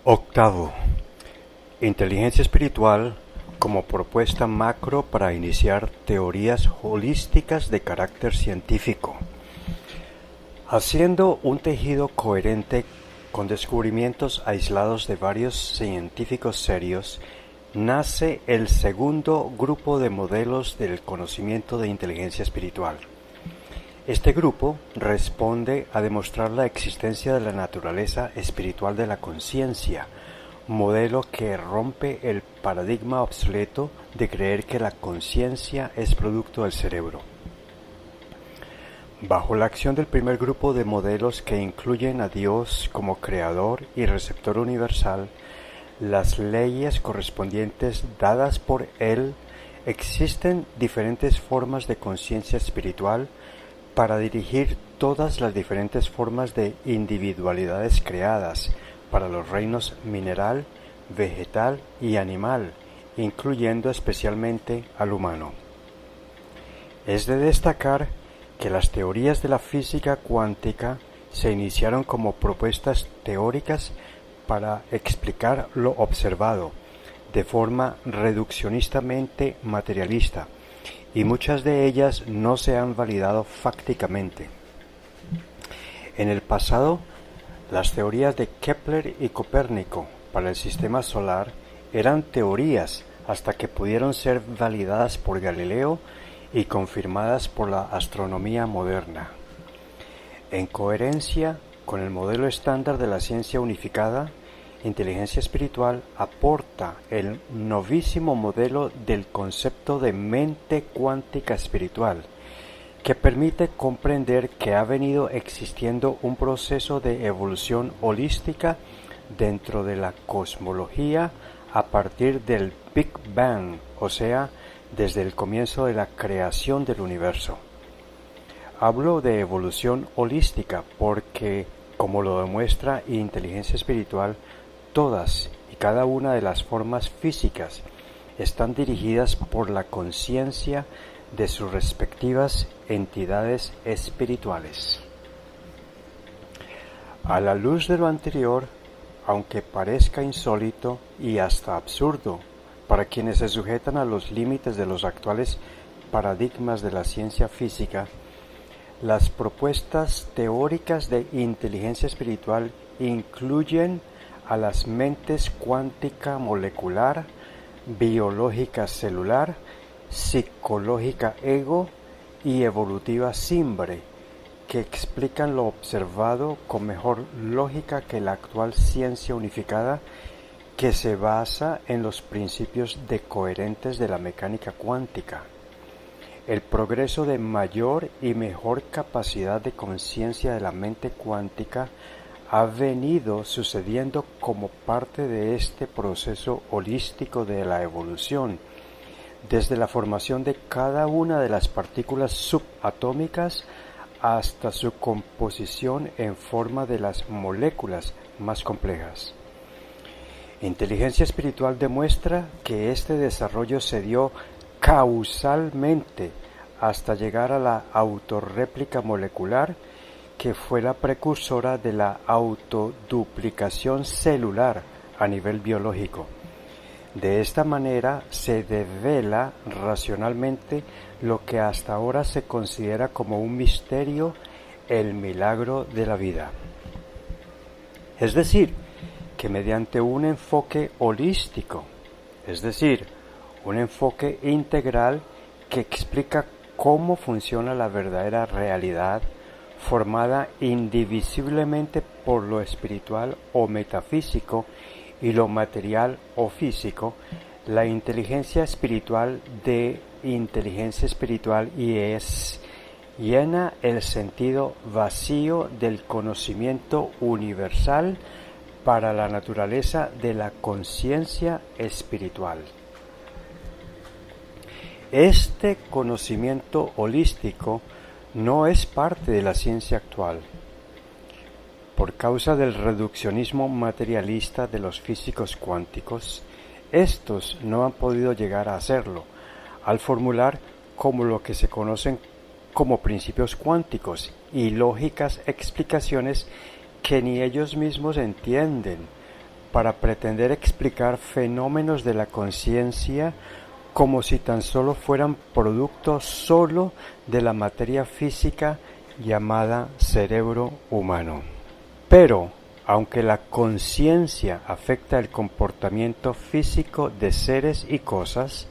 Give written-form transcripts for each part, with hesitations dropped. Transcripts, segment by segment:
Octavo, inteligencia espiritual como propuesta macro para iniciar teorías holísticas de carácter científico. Haciendo un tejido coherente con descubrimientos aislados de varios científicos serios, nace el segundo grupo de modelos del conocimiento de inteligencia espiritual. Este grupo responde a demostrar la existencia de la naturaleza espiritual de la conciencia, modelo que rompe el paradigma obsoleto de creer que la conciencia es producto del cerebro. Bajo la acción del primer grupo de modelos que incluyen a Dios como creador y receptor universal, las leyes correspondientes dadas por Él, existen diferentes formas de conciencia espiritual para dirigir todas las diferentes formas de individualidades creadas para los reinos mineral, vegetal y animal, incluyendo especialmente al humano. Es de destacar que las teorías de la física cuántica se iniciaron como propuestas teóricas para explicar lo observado, de forma reduccionistamente materialista, y muchas de ellas no se han validado fácticamente. En el pasado, las teorías de Kepler y Copérnico para el sistema solar eran teorías hasta que pudieron ser validadas por Galileo y confirmadas por la astronomía moderna. En coherencia con el modelo estándar de la ciencia unificada, inteligencia espiritual aporta el novísimo modelo del concepto de mente cuántica espiritual, que permite comprender que ha venido existiendo un proceso de evolución holística dentro de la cosmología a partir del Big Bang, o sea, desde el comienzo de la creación del universo. Hablo de evolución holística porque, como lo demuestra inteligencia espiritual, todas y cada una de las formas físicas están dirigidas por la conciencia de sus respectivas entidades espirituales. A la luz de lo anterior, aunque parezca insólito y hasta absurdo para quienes se sujetan a los límites de los actuales paradigmas de la ciencia física, las propuestas teóricas de inteligencia espiritual incluyen a las mentes cuántica molecular, biológica celular, psicológica ego y evolutiva simbre, que explican lo observado con mejor lógica que la actual ciencia unificada, que se basa en los principios decoherentes de la mecánica cuántica. El progreso de mayor y mejor capacidad de conciencia de la mente cuántica ha venido sucediendo como parte de este proceso holístico de la evolución, desde la formación de cada una de las partículas subatómicas hasta su composición en forma de las moléculas más complejas. Inteligencia espiritual demuestra que este desarrollo se dio causalmente hasta llegar a la autorréplica molecular, que fue la precursora de la autoduplicación celular a nivel biológico. De esta manera se devela racionalmente lo que hasta ahora se considera como un misterio, el milagro de la vida. Es decir, que mediante un enfoque holístico, es decir, un enfoque integral que explica cómo funciona la verdadera realidad, formada indivisiblemente por lo espiritual o metafísico y lo material o físico, la inteligencia espiritual de inteligencia espiritual y llena el sentido vacío del conocimiento universal para la naturaleza de la conciencia espiritual. Este conocimiento holístico no es parte de la ciencia actual. Por causa del reduccionismo materialista de los físicos cuánticos, estos no han podido llegar a hacerlo, al formular como lo que se conocen como principios cuánticos y lógicas explicaciones que ni ellos mismos entienden, para pretender explicar fenómenos de la conciencia como si tan solo fueran producto solo de la materia física llamada cerebro humano. Pero, aunque la conciencia afecta el comportamiento físico de seres y cosas,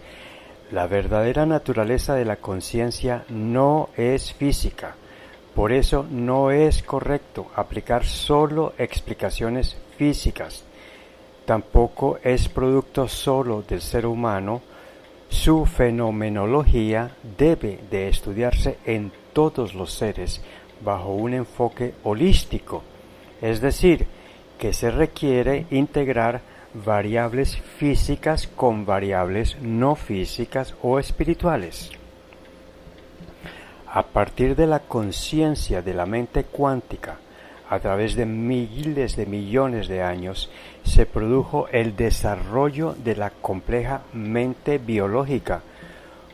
la verdadera naturaleza de la conciencia no es física. Por eso no es correcto aplicar solo explicaciones físicas. Tampoco es producto solo del ser humano. Su fenomenología debe de estudiarse en todos los seres bajo un enfoque holístico, es decir, que se requiere integrar variables físicas con variables no físicas o espirituales. A partir de la conciencia de la mente cuántica, a través de miles de millones de años, se produjo el desarrollo de la compleja mente biológica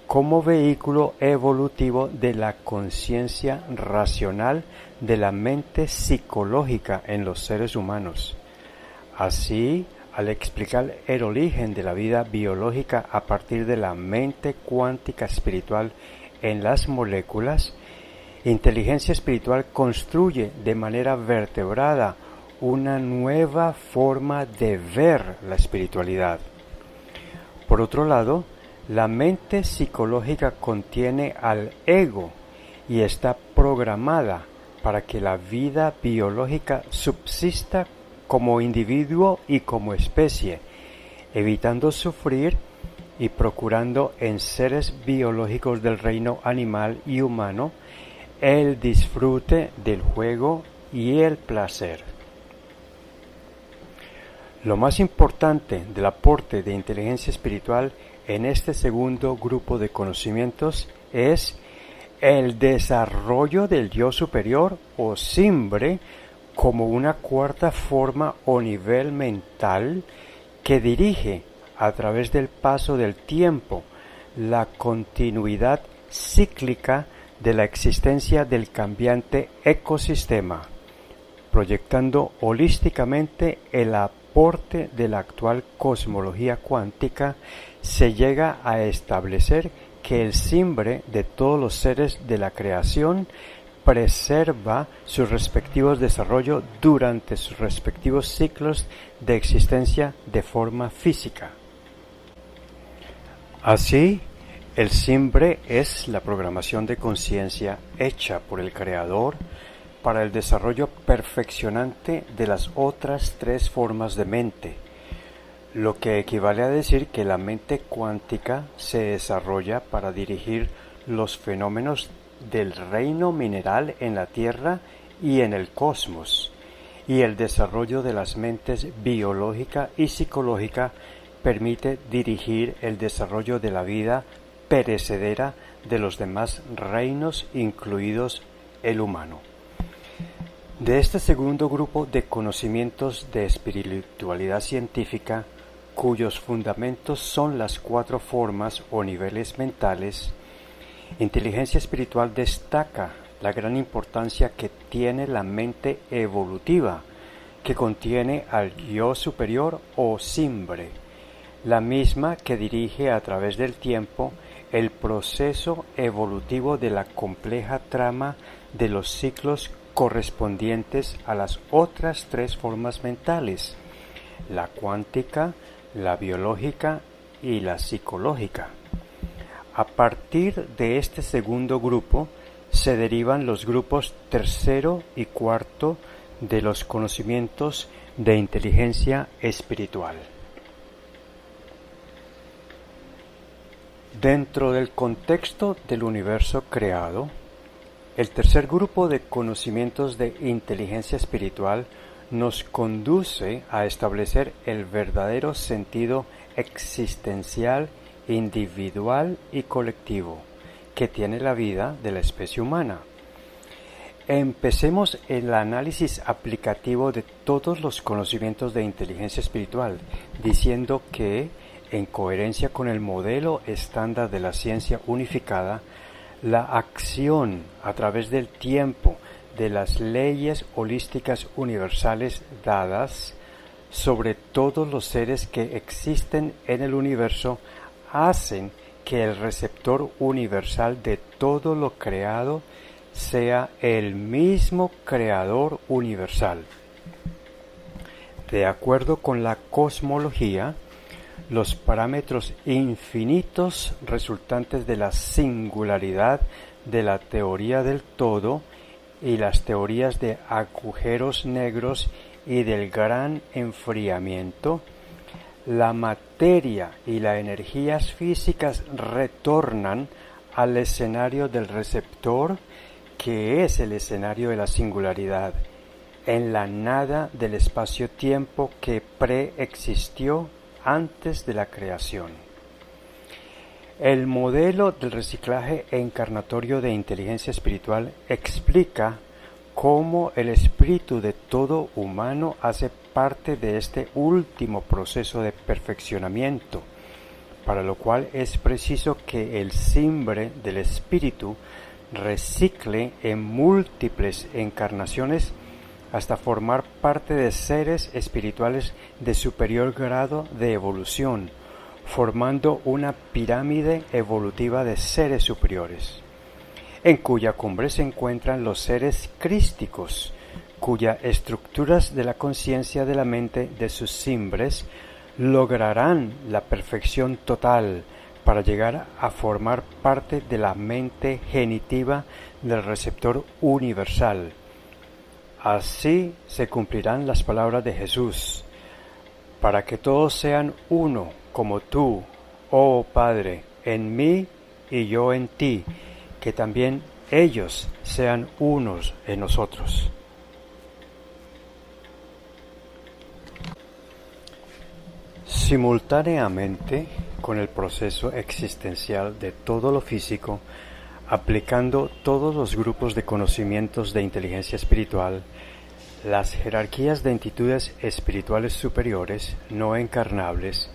como vehículo evolutivo de la conciencia racional de la mente psicológica en los seres humanos. Así, al explicar el origen de la vida biológica a partir de la mente cuántica espiritual en las moléculas, inteligencia espiritual construye de manera vertebrada una nueva forma de ver la espiritualidad. Por otro lado, la mente psicológica contiene al ego y está programada para que la vida biológica subsista como individuo y como especie, evitando sufrir y procurando en seres biológicos del reino animal y humano el disfrute del juego y el placer. Lo más importante del aporte de inteligencia espiritual en este segundo grupo de conocimientos es el desarrollo del yo superior o simbre como una cuarta forma o nivel mental que dirige a través del paso del tiempo la continuidad cíclica de la existencia del cambiante ecosistema, proyectando holísticamente el aporte de la actual cosmología cuántica. Se llega a establecer que el simbre de todos los seres de la creación preserva sus respectivos desarrollos durante sus respectivos ciclos de existencia de forma física. Así, el simbre es la programación de conciencia hecha por el Creador para el desarrollo perfeccionante de las otras tres formas de mente, lo que equivale a decir que la mente cuántica se desarrolla para dirigir los fenómenos del reino mineral en la Tierra y en el cosmos, y el desarrollo de las mentes biológica y psicológica permite dirigir el desarrollo de la vida perecedera de los demás reinos, incluidos el humano. De este segundo grupo de conocimientos de espiritualidad científica, cuyos fundamentos son las cuatro formas o niveles mentales, inteligencia espiritual destaca la gran importancia que tiene la mente evolutiva, que contiene al yo superior o simbre, la misma que dirige a través del tiempo el proceso evolutivo de la compleja trama de los ciclos correspondientes a las otras tres formas mentales, la cuántica, la biológica y la psicológica. A partir de este segundo grupo se derivan los grupos tercero y cuarto de los conocimientos de inteligencia espiritual. Dentro del contexto del universo creado, el tercer grupo de conocimientos de inteligencia espiritual nos conduce a establecer el verdadero sentido existencial, individual y colectivo que tiene la vida de la especie humana. Empecemos el análisis aplicativo de todos los conocimientos de inteligencia espiritual, diciendo que, en coherencia con el modelo estándar de la ciencia unificada, la acción a través del tiempo de las leyes holísticas universales dadas sobre todos los seres que existen en el universo hacen que el receptor universal de todo lo creado sea el mismo creador universal. De acuerdo con la cosmología, los parámetros infinitos resultantes de la singularidad de la teoría del todo y las teorías de agujeros negros y del gran enfriamiento, la materia y las energías físicas retornan al escenario del receptor, que es el escenario de la singularidad, en la nada del espacio-tiempo que preexistió antes de la creación. El modelo del reciclaje encarnatorio de inteligencia espiritual explica cómo el espíritu de todo humano hace parte de este último proceso de perfeccionamiento, para lo cual es preciso que el simbre del espíritu recicle en múltiples encarnaciones hasta formar parte de seres espirituales de superior grado de evolución, formando una pirámide evolutiva de seres superiores, en cuya cumbre se encuentran los seres crísticos, cuyas estructuras de la conciencia de la mente de sus cimbres lograrán la perfección total para llegar a formar parte de la mente genitiva del receptor universal. Así se cumplirán las palabras de Jesús, para que todos sean uno, como tú, oh Padre, en mí y yo en ti, que también ellos sean unos en nosotros. Simultáneamente con el proceso existencial de todo lo físico, aplicando todos los grupos de conocimientos de inteligencia espiritual, las jerarquías de entidades espirituales superiores no encarnables,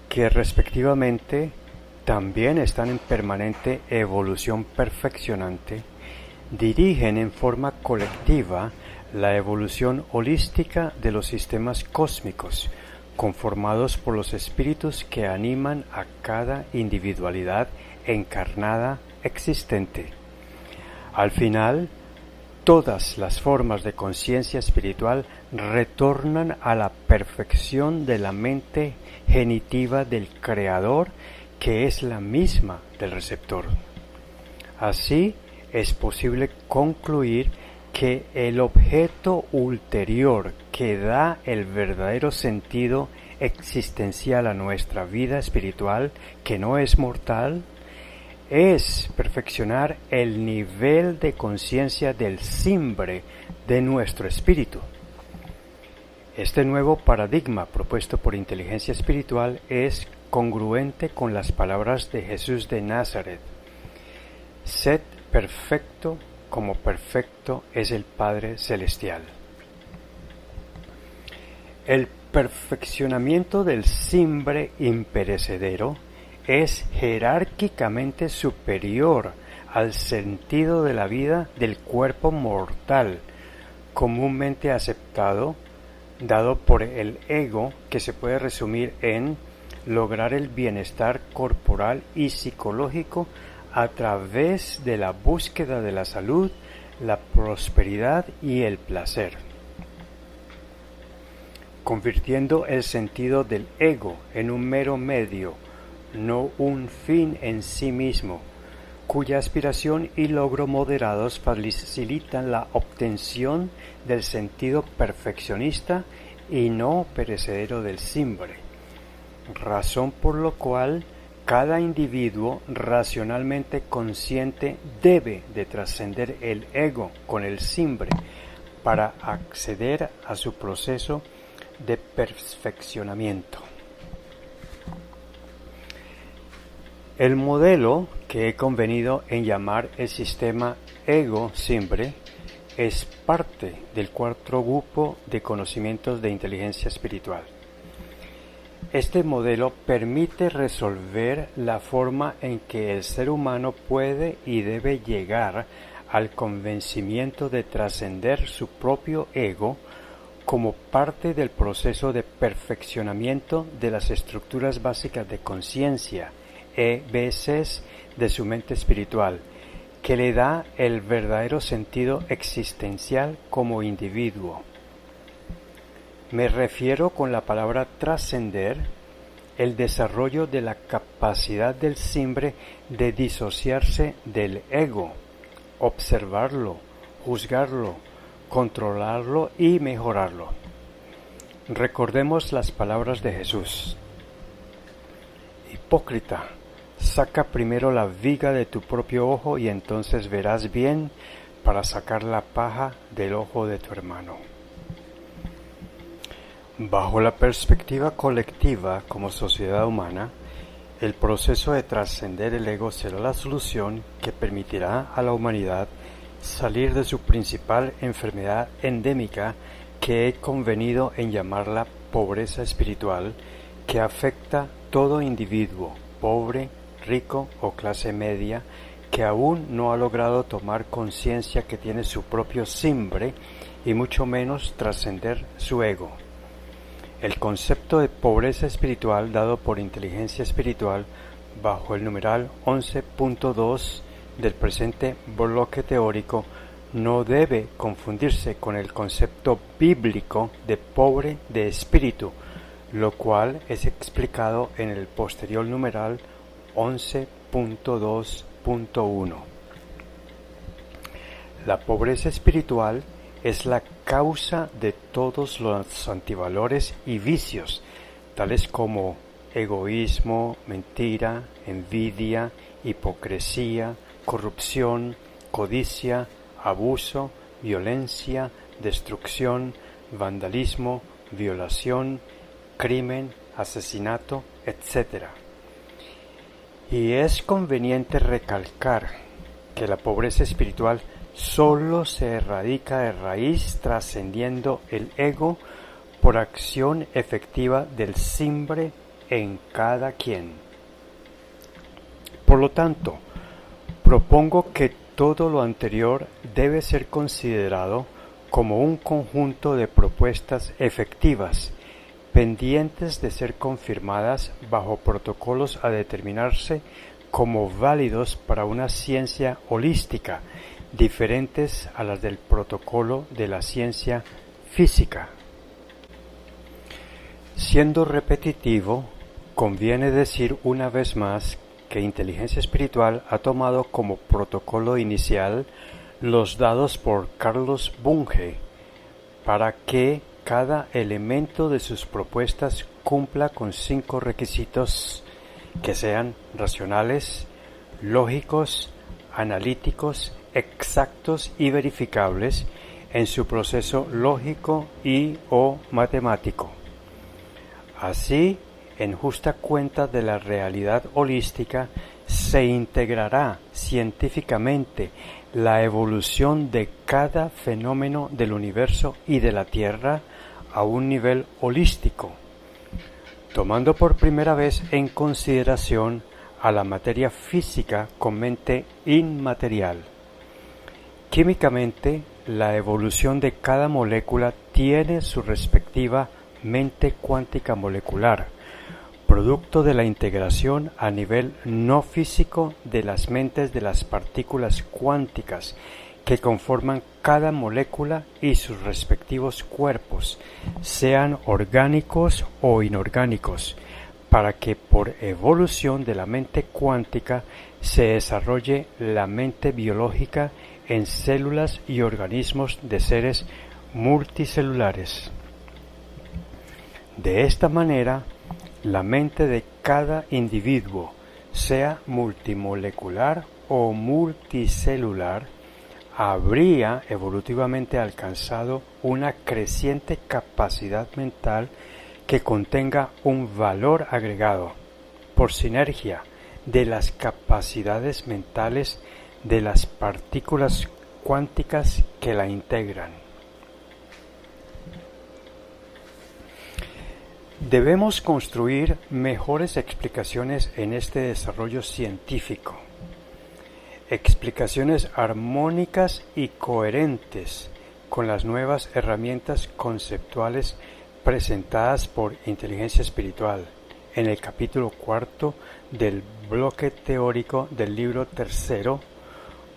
que respectivamente también están en permanente evolución perfeccionante, dirigen en forma colectiva la evolución holística de los sistemas cósmicos, conformados por los espíritus que animan a cada individualidad encarnada existente. Al final, todas las formas de conciencia espiritual retornan a la perfección de la mente genitiva del Creador, que es la misma del receptor. Así, es posible concluir que el objeto ulterior que da el verdadero sentido existencial a nuestra vida espiritual, que no es mortal, es perfeccionar el nivel de conciencia del simbre de nuestro espíritu. Este nuevo paradigma propuesto por inteligencia espiritual es congruente con las palabras de Jesús de Nazaret: sed perfecto como perfecto es el Padre Celestial. El perfeccionamiento del simbre imperecedero es jerárquicamente superior al sentido de la vida del cuerpo mortal, comúnmente aceptado, dado por el ego, que se puede resumir en lograr el bienestar corporal y psicológico a través de la búsqueda de la salud, la prosperidad y el placer, convirtiendo el sentido del ego en un mero medio, no un fin en sí mismo, cuya aspiración y logro moderados facilitan la obtención del sentido perfeccionista y no perecedero del simbre, razón por la cual cada individuo racionalmente consciente debe de trascender el ego con el simbre para acceder a su proceso de perfeccionamiento. El modelo que he convenido en llamar el sistema ego-simbre es parte del cuarto grupo de conocimientos de inteligencia espiritual. Este modelo permite resolver la forma en que el ser humano puede y debe llegar al convencimiento de trascender su propio ego como parte del proceso de perfeccionamiento de las estructuras básicas de conciencia, EBCs, de su mente espiritual, que le da el verdadero sentido existencial como individuo. Me refiero con la palabra trascender el desarrollo de la capacidad del simbre de disociarse del ego, observarlo, juzgarlo, controlarlo y mejorarlo. Recordemos las palabras de Jesús. Hipócrita, saca primero la viga de tu propio ojo y entonces verás bien para sacar la paja del ojo de tu hermano. Bajo la perspectiva colectiva como sociedad humana, el proceso de trascender el ego será la solución que permitirá a la humanidad salir de su principal enfermedad endémica, que he convenido en llamarla pobreza espiritual, que afecta todo individuo, pobre, rico o clase media, que aún no ha logrado tomar conciencia que tiene su propio simbre y mucho menos trascender su ego. El concepto de pobreza espiritual dado por Inteligencia Espiritual bajo el numeral 11.2 del presente bloque teórico no debe confundirse con el concepto bíblico de pobre de espíritu, lo cual es explicado en el posterior numeral 11.2.1. La pobreza espiritual es la causa de todos los antivalores y vicios, tales como egoísmo, mentira, envidia, hipocresía, corrupción, codicia, abuso, violencia, destrucción, vandalismo, violación, crimen, asesinato, etc. Y es conveniente recalcar que la pobreza espiritual solo se erradica de raíz trascendiendo el ego por acción efectiva del simbre en cada quien. Por lo tanto, propongo que todo lo anterior debe ser considerado como un conjunto de propuestas efectivas, pendientes de ser confirmadas bajo protocolos a determinarse como válidos para una ciencia holística, diferentes a las del protocolo de la ciencia física. Siendo repetitivo, conviene decir una vez más que Inteligencia Espiritual ha tomado como protocolo inicial los dados por Carlos Bunge, para que cada elemento de sus propuestas cumpla con 5 requisitos que sean racionales, lógicos, analíticos, exactos y verificables en su proceso lógico y o matemático. Así, en justa cuenta de la realidad holística, se integrará científicamente la evolución de cada fenómeno del universo y de la Tierra a un nivel holístico, tomando por primera vez en consideración a la materia física con mente inmaterial. Químicamente, la evolución de cada molécula tiene su respectiva mente cuántica molecular, producto de la integración a nivel no físico de las mentes de las partículas cuánticas que conforman cada molécula y sus respectivos cuerpos, sean orgánicos o inorgánicos, para que por evolución de la mente cuántica se desarrolle la mente biológica en células y organismos de seres multicelulares. De esta manera, la mente de cada individuo, sea multimolecular o multicelular, habría evolutivamente alcanzado una creciente capacidad mental que contenga un valor agregado, por sinergia, de las capacidades mentales de las partículas cuánticas que la integran. Debemos construir mejores explicaciones en este desarrollo científico, explicaciones armónicas y coherentes, con las nuevas herramientas conceptuales presentadas por Inteligencia Espiritual en el capítulo 4 del bloque teórico del libro 3,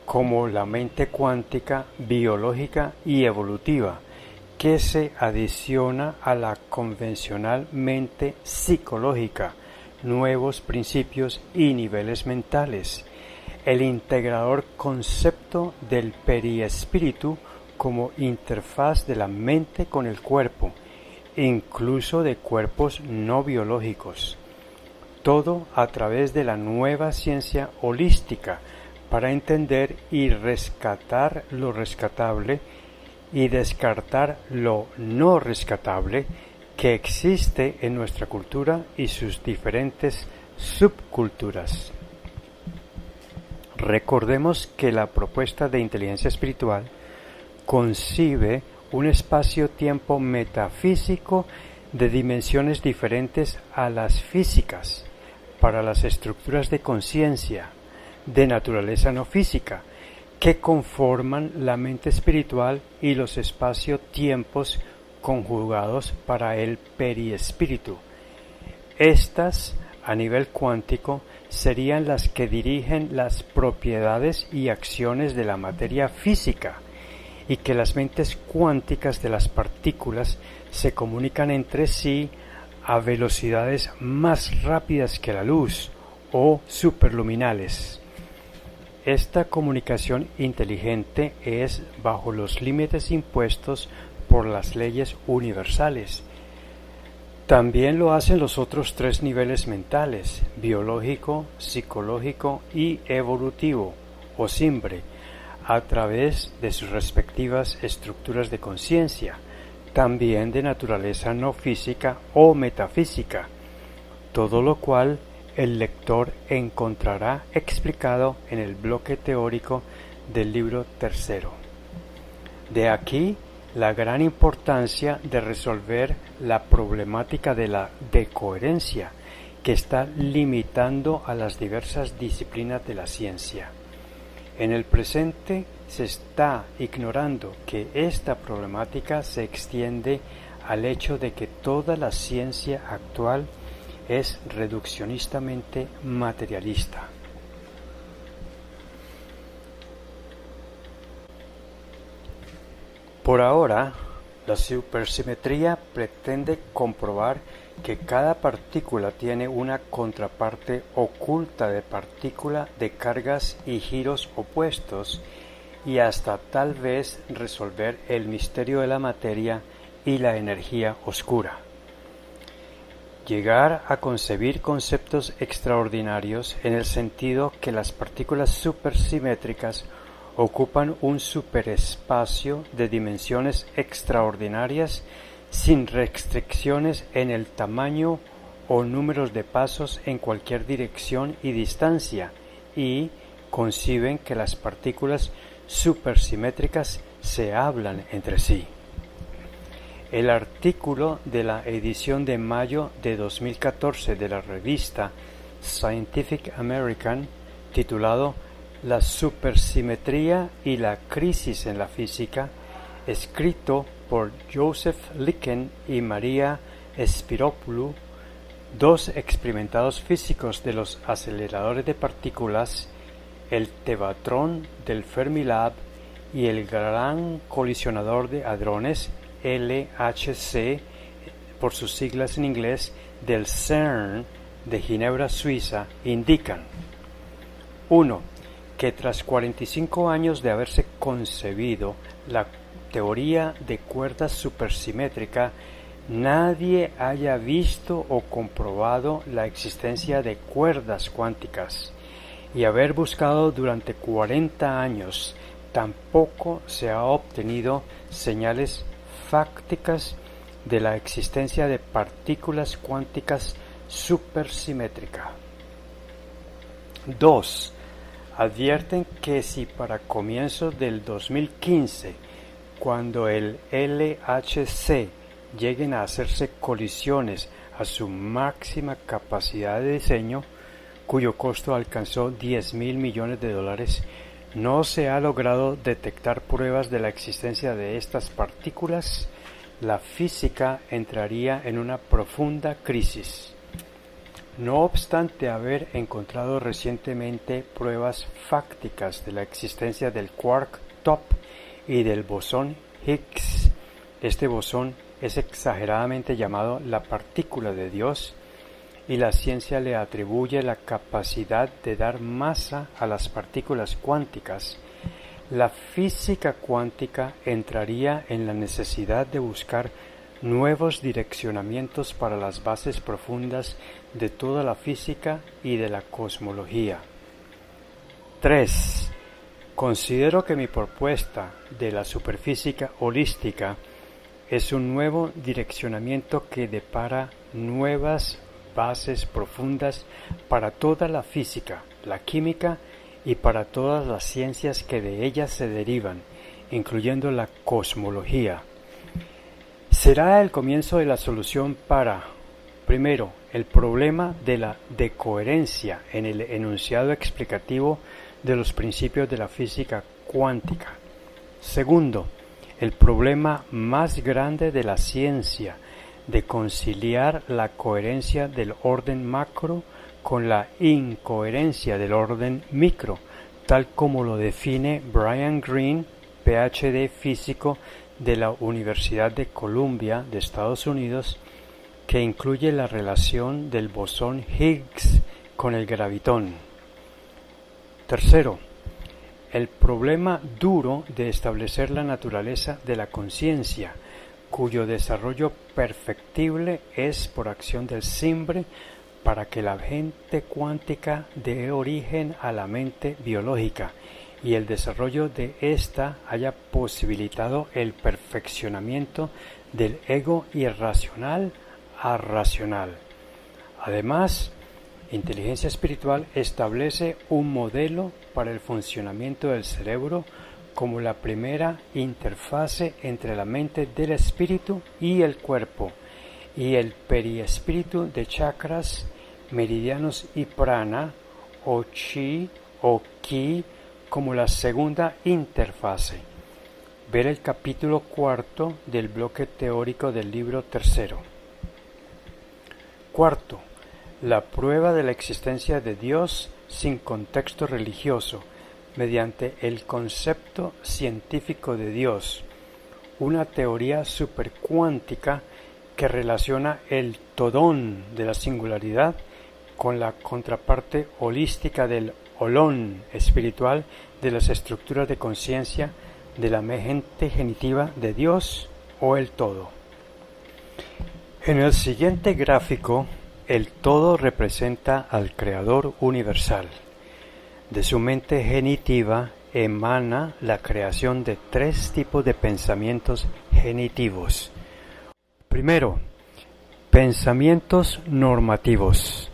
como la mente cuántica, biológica y evolutiva, que se adiciona a la convencional mente psicológica, nuevos principios y niveles mentales, el integrador concepto del periespíritu como interfaz de la mente con el cuerpo, incluso de cuerpos no biológicos. Todo a través de la nueva ciencia holística para entender y rescatar lo rescatable y descartar lo no rescatable que existe en nuestra cultura y sus diferentes subculturas. Recordemos que la propuesta de inteligencia espiritual concibe un espacio-tiempo metafísico de dimensiones diferentes a las físicas para las estructuras de conciencia de naturaleza no física que conforman la mente espiritual y los espacio-tiempos conjugados para el periespíritu. Estas, a nivel cuántico, serían las que dirigen las propiedades y acciones de la materia física, y que las mentes cuánticas de las partículas se comunican entre sí a velocidades más rápidas que la luz o superluminales. Esta comunicación inteligente es bajo los límites impuestos por las leyes universales. También lo hacen los otros 3 niveles mentales, biológico, psicológico y evolutivo, o SIMBRE, a través de sus respectivas estructuras de conciencia, también de naturaleza no física o metafísica, todo lo cual el lector encontrará explicado en el bloque teórico del libro 3. De aquí la gran importancia de resolver la problemática de la decoherencia que está limitando a las diversas disciplinas de la ciencia. En el presente se está ignorando que esta problemática se extiende al hecho de que toda la ciencia actual es reduccionistamente materialista. Por ahora, la supersimetría pretende comprobar que cada partícula tiene una contraparte oculta de partícula de cargas y giros opuestos y hasta tal vez resolver el misterio de la materia y la energía oscura. Llegar a concebir conceptos extraordinarios en el sentido que las partículas supersimétricas ocupan un superespacio de dimensiones extraordinarias sin restricciones en el tamaño o números de pasos en cualquier dirección y distancia, y conciben que las partículas supersimétricas se hablan entre sí. El artículo de la edición de mayo de 2014 de la revista Scientific American, titulado La supersimetría y la crisis en la física, escrito por Joseph Licken y Maria Spyropoulou, 2 experimentados físicos de los aceleradores de partículas, el Tevatron del Fermilab y el Gran Colisionador de Hadrones, LHC, por sus siglas en inglés, del CERN de Ginebra, Suiza, indican: 1. Que tras 45 años de haberse concebido la teoría de cuerdas supersimétrica, nadie haya visto o comprobado la existencia de cuerdas cuánticas, y haber buscado durante 40 años tampoco se ha obtenido señales fácticas de la existencia de partículas cuánticas supersimétricas. 2. Advierten que si para comienzos del 2015, cuando el LHC lleguen a hacerse colisiones a su máxima capacidad de diseño, cuyo costo alcanzó $10.000 millones, no se ha logrado detectar pruebas de la existencia de estas partículas, la física entraría en una profunda crisis. No obstante haber encontrado recientemente pruebas fácticas de la existencia del quark top y del bosón Higgs, este bosón es exageradamente llamado la partícula de Dios, y la ciencia le atribuye la capacidad de dar masa a las partículas cuánticas. La física cuántica entraría en la necesidad de buscar nuevos direccionamientos para las bases profundas de toda la física y de la cosmología. 3. Considero que mi propuesta de la superfísica holística es un nuevo direccionamiento que depara nuevas bases profundas para toda la física, la química y para todas las ciencias que de ellas se derivan, incluyendo la cosmología. Será el comienzo de la solución para, primero, el problema de la decoherencia en el enunciado explicativo de los principios de la física cuántica. Segundo, el problema más grande de la ciencia, de conciliar la coherencia del orden macro con la incoherencia del orden micro, tal como lo define Brian Greene, PhD físico de la Universidad de Columbia de Estados Unidos, que incluye la relación del bosón Higgs con el gravitón. Tercero, el problema duro de establecer la naturaleza de la conciencia, cuyo desarrollo perfectible es por acción del Simbre, para que la mente cuántica dé origen a la mente biológica y el desarrollo de ésta haya posibilitado el perfeccionamiento del ego irracional a racional. Además, inteligencia espiritual establece un modelo para el funcionamiento del cerebro como la primera interfase entre la mente del espíritu y el cuerpo, y el periespíritu de chakras, meridianos y prana, o chi o ki, como la segunda interfase. Ver el capítulo 4 del bloque teórico del libro 3. Cuarto, la prueba de la existencia de Dios sin contexto religioso, mediante el concepto científico de Dios, una teoría supercuántica que relaciona el todón de la singularidad con la contraparte holística del holón espiritual de las estructuras de conciencia de la mente genitiva de Dios o el todo. En el siguiente gráfico, el todo representa al Creador universal. De su mente genitiva emana la creación de 3 tipos de pensamientos genitivos. Primero, pensamientos normativos.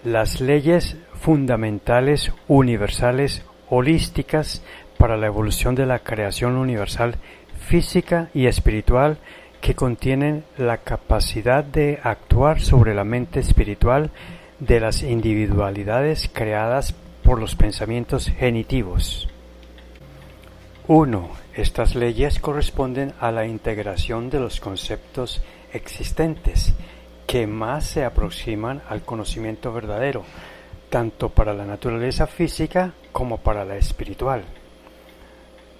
Las leyes fundamentales universales holísticas para la evolución de la creación universal física y espiritual que contienen la capacidad de actuar sobre la mente espiritual de las individualidades creadas por los pensamientos genitivos. 1. Estas leyes corresponden a la integración de los conceptos existentes que más se aproximan al conocimiento verdadero, tanto para la naturaleza física como para la espiritual.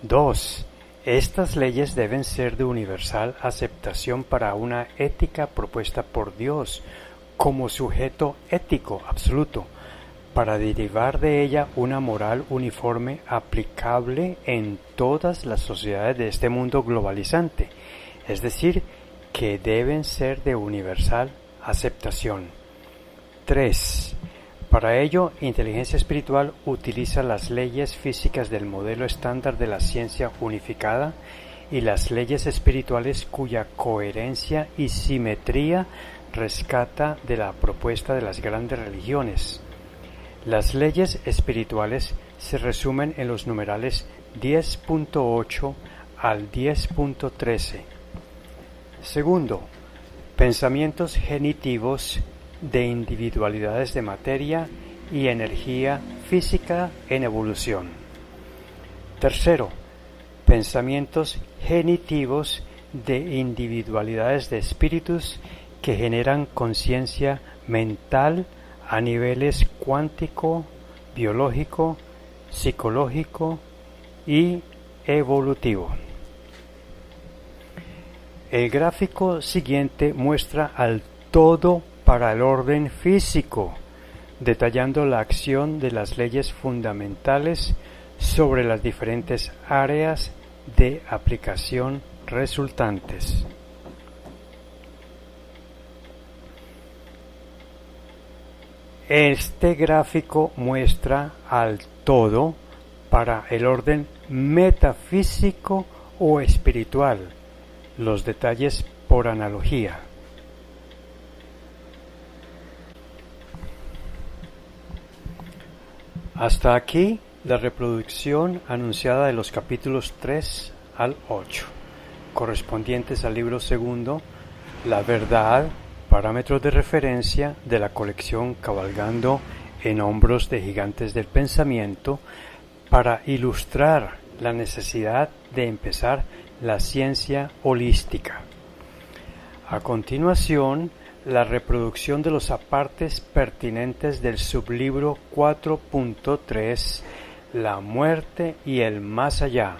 2. Estas leyes deben ser de universal aceptación para una ética propuesta por Dios como sujeto ético absoluto, para derivar de ella una moral uniforme aplicable en todas las sociedades de este mundo globalizante, es decir, que deben ser de universal aceptación. 3. Para ello, inteligencia espiritual utiliza las leyes físicas del modelo estándar de la ciencia unificada y las leyes espirituales cuya coherencia y simetría rescata de la propuesta de las grandes religiones. Las leyes espirituales se resumen en los numerales 10.8 al 10.13. Segundo, pensamientos genitivos de individualidades de materia y energía física en evolución. Tercero, pensamientos genitivos de individualidades de espíritus que generan conciencia mental a niveles cuántico, biológico, psicológico y evolutivo. El gráfico siguiente muestra al todo para el orden físico, detallando la acción de las leyes fundamentales sobre las diferentes áreas de aplicación resultantes. Este gráfico muestra al todo para el orden metafísico o espiritual, los detalles por analogía. Hasta aquí la reproducción anunciada de los capítulos 3 al 8, correspondientes al libro segundo, La Verdad, parámetros de referencia de la colección Cabalgando en Hombros de Gigantes del Pensamiento, para ilustrar la necesidad de empezar la ciencia holística. A continuación, la reproducción de los apartes pertinentes del sublibro 4.3, La muerte y el más allá,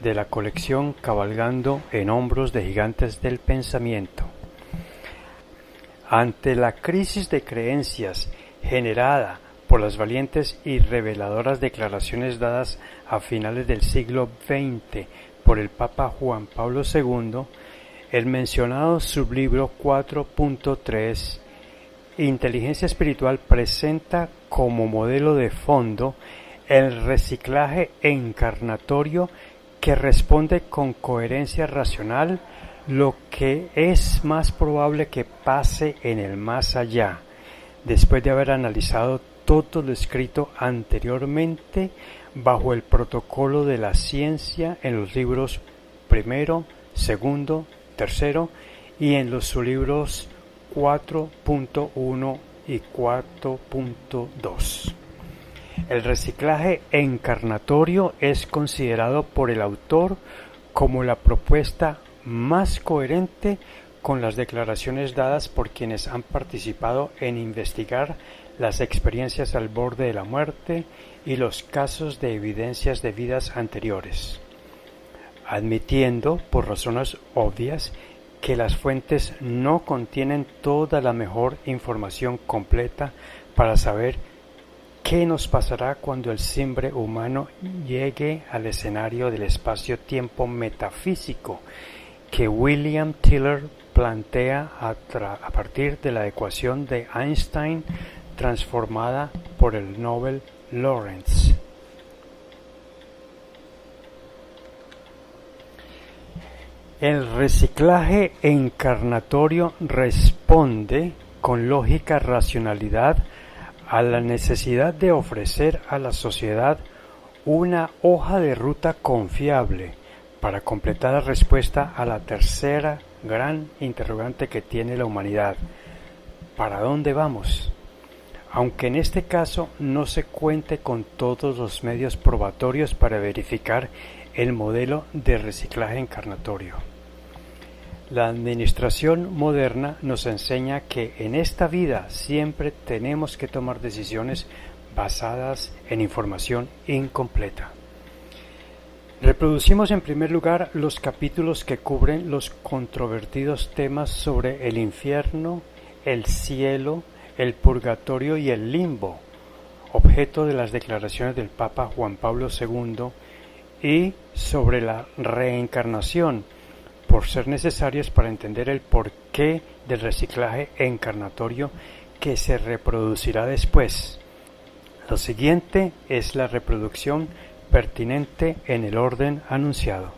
de la colección Cabalgando en Hombros de Gigantes del Pensamiento. Ante la crisis de creencias generada por las valientes y reveladoras declaraciones dadas a finales del siglo XX por el Papa Juan Pablo II, el mencionado sublibro 4.3, Inteligencia Espiritual, presenta como modelo de fondo el reciclaje encarnatorio que responde con coherencia racional lo que es más probable que pase en el más allá, después de haber analizado todo lo escrito anteriormente bajo el protocolo de la ciencia en los libros primero, segundo, tercero y en los sublibros 4.1 y 4.2. El reciclaje encarnatorio es considerado por el autor como la propuesta más coherente con las declaraciones dadas por quienes han participado en investigar las experiencias al borde de la muerte y los casos de evidencias de vidas anteriores, admitiendo, por razones obvias, que las fuentes no contienen toda la mejor información completa para saber qué nos pasará cuando el simbre humano llegue al escenario del espacio-tiempo metafísico que William Tiller plantea a partir de la ecuación de Einstein transformada por el Nobel Lorentz. El reciclaje encarnatorio responde con lógica racionalidad a la necesidad de ofrecer a la sociedad una hoja de ruta confiable para completar la respuesta a la tercera gran interrogante que tiene la humanidad: ¿para dónde vamos? Aunque en este caso no se cuente con todos los medios probatorios para verificar el modelo de reciclaje encarnatorio. La administración moderna nos enseña que en esta vida siempre tenemos que tomar decisiones basadas en información incompleta. Reproducimos en primer lugar los capítulos que cubren los controvertidos temas sobre el infierno, el cielo, el purgatorio y el limbo, objeto de las declaraciones del Papa Juan Pablo II, y sobre la reencarnación, por ser necesarios para entender el porqué del reciclaje encarnatorio que se reproducirá después. Lo siguiente es la reproducción pertinente en el orden anunciado.